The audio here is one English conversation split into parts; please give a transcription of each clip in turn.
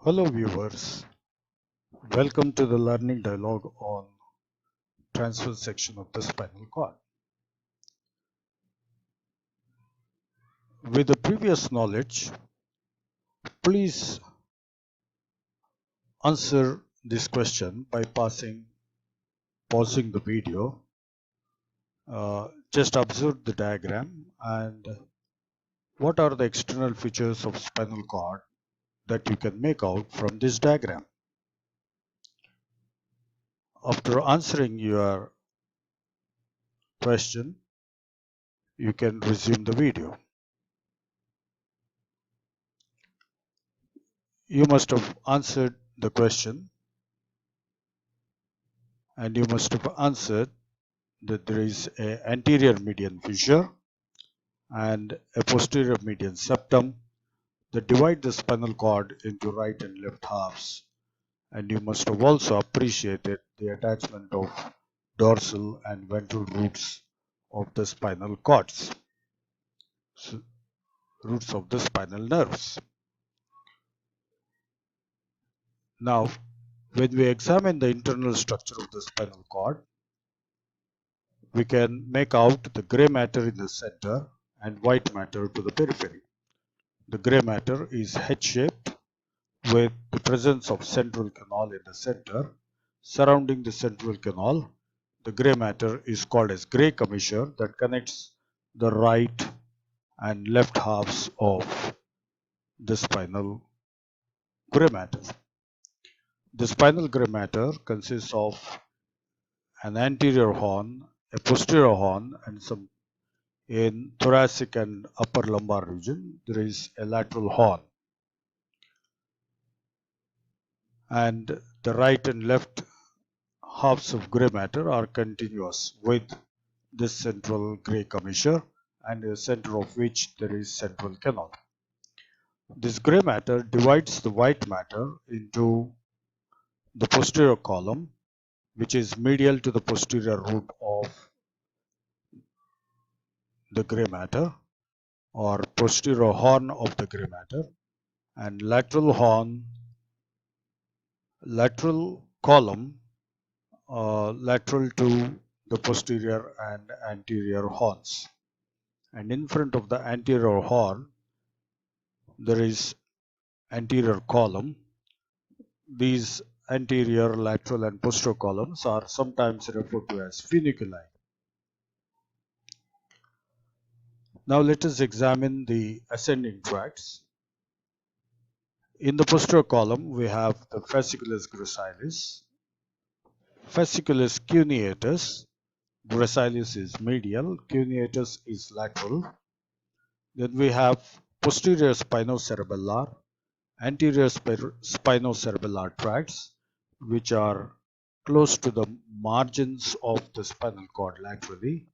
Hello viewers, welcome to the learning dialogue on transfer section of the spinal cord. With the previous knowledge, please answer this question by pausing the video. Just observe the diagram and what are the external features of spinal cord that you can make out from this diagram. After answering your question, you can resume the video. You must have answered the question and you must have answered that there is an anterior median fissure and a posterior median septum that divide the spinal cord into right and left halves, and you must have also appreciated the attachment of dorsal and ventral roots of the spinal cords, roots of the spinal nerves. Now, when we examine the internal structure of the spinal cord, we can make out the gray matter in the center and white matter to the periphery. The gray matter is head-shaped with the presence of central canal in the center. Surrounding the central canal, the gray matter is called as gray commissure that connects the right and left halves of the spinal gray matter. The spinal gray matter consists of an anterior horn, a posterior horn, and some in thoracic and upper lumbar region there is a lateral horn, and the right and left halves of gray matter are continuous with this central gray commissure, and in the center of which there is central canal. This gray matter divides the white matter into the posterior column, which is medial to the posterior root of the gray matter, or posterior horn of the gray matter, and lateral column lateral to the posterior and anterior horns. And in front of the anterior horn there is anterior column. These anterior, lateral and posterior columns are sometimes referred to as funiculi. Now let us examine the ascending tracts. In the posterior column we have the fasciculus gracilis, fasciculus cuneatus. Gracilis is medial, cuneatus is lateral. Then we have posterior spinocerebellar, anterior spinocerebellar tracts, which are close to the margins of the spinal cord laterally.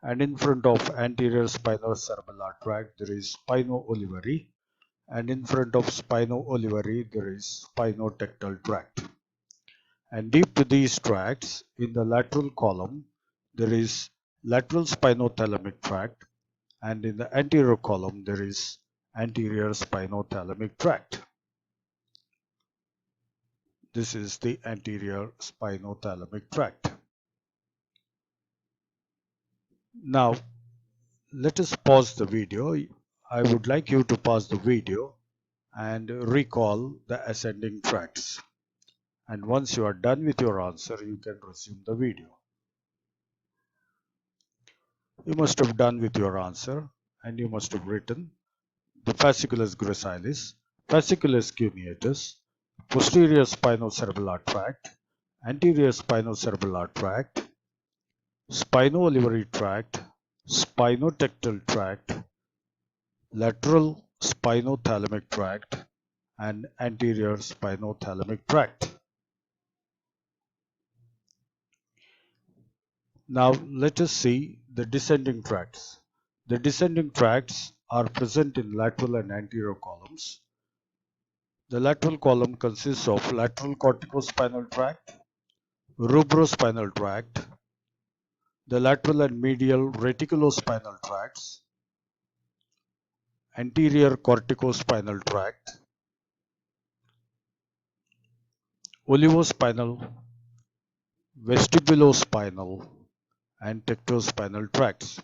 And in front of anterior spinocerebellar tract there is spino-olivary, and in front of spino-olivary there is spinotectal tract. And deep to these tracts, in the lateral column, there is lateral spinothalamic tract, and in the anterior column there is anterior spinothalamic tract. This is the anterior spinothalamic tract. Now, let us pause the video. I would like you to pause the video and recall the ascending tracts. And once you are done with your answer, you can resume the video. You must have done with your answer and you must have written the fasciculus gracilis, fasciculus cuneatus, posterior spinocerebellar tract, anterior spinocerebellar tract, spino-olivary tract, spinotectal tract, lateral spinothalamic tract, and anterior spinothalamic tract. Now let us see the descending tracts. The descending tracts are present in lateral and anterior columns. The lateral column consists of lateral corticospinal tract, rubrospinal tract, the lateral and medial reticulospinal tracts, anterior corticospinal tract, olivospinal, vestibulospinal, and tectospinal tracts.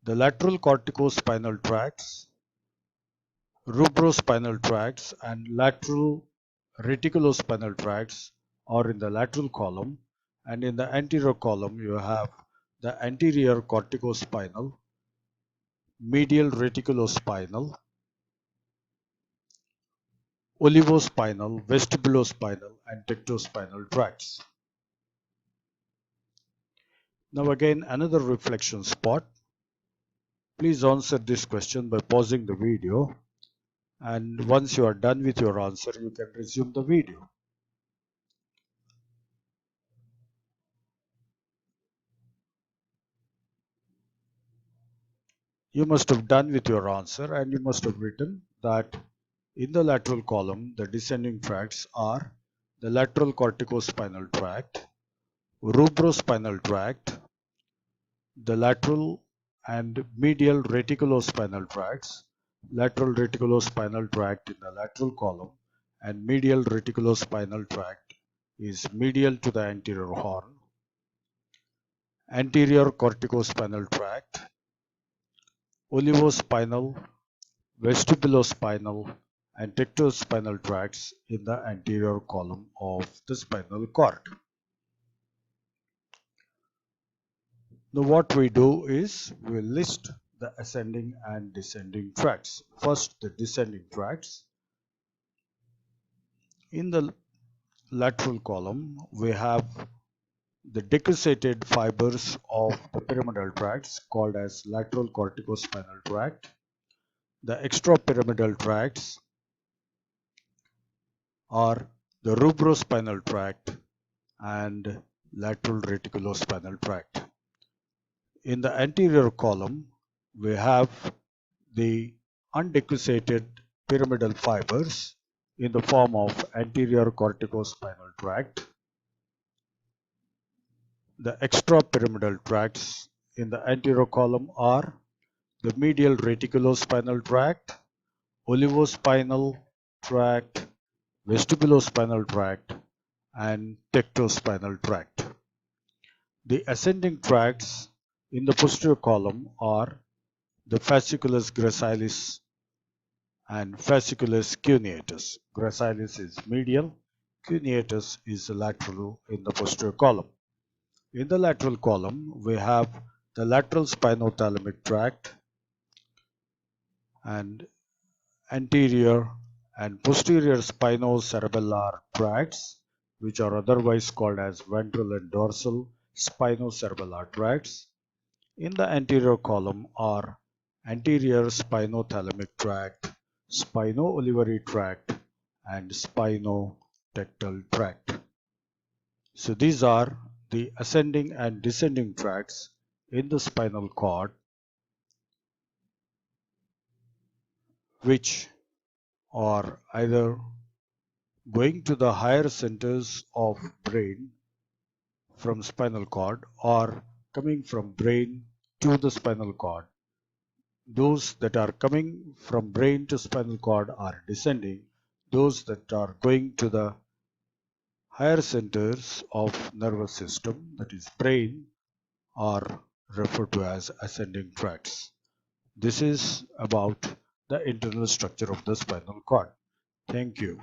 The lateral corticospinal tracts, rubrospinal tracts, and lateral reticulospinal tracts are in the lateral column, and in the anterior column you have the anterior corticospinal, medial reticulospinal, olivospinal, vestibulospinal, and tectospinal tracts. Now again another reflection spot. Please answer this question by pausing the video, and once you are done with your answer you can resume the video. You must have done with your answer and you must have written that in the lateral column the descending tracts are the lateral corticospinal tract, rubrospinal tract, the lateral and medial reticulospinal tracts, lateral reticulospinal tract in the lateral column, and medial reticulospinal tract is medial to the anterior horn, anterior corticospinal tract, olivospinal, vestibulospinal, and tectospinal tracts in the anterior column of the spinal cord. Now what we do is we list the ascending and descending tracts. First, the descending tracts. In the lateral column we have the decussated fibers of the pyramidal tracts called as lateral corticospinal tract. The extrapyramidal tracts are the rubrospinal tract and lateral reticulospinal tract. In the anterior column, we have the undecussated pyramidal fibers in the form of anterior corticospinal tract. The extrapyramidal tracts in the anterior column are the medial reticulospinal tract, olivospinal tract, vestibulospinal tract, and tectospinal tract. The ascending tracts in the posterior column are the fasciculus gracilis and fasciculus cuneatus. Gracilis is medial, cuneatus is lateral in the posterior column. In the lateral column, we have the lateral spinothalamic tract and anterior and posterior spinocerebellar tracts, which are otherwise called as ventral and dorsal spinocerebellar tracts. In the anterior column are anterior spinothalamic tract, spino-olivary tract, and spinotectal tract. So these are the ascending and descending tracts in the spinal cord, which are either going to the higher centers of brain from spinal cord or coming from brain to the spinal cord. Those that are coming from brain to spinal cord are descending. Those that are going to the higher centers of nervous system, that is brain, are referred to as ascending tracts. This is about the internal structure of the spinal cord. Thank you.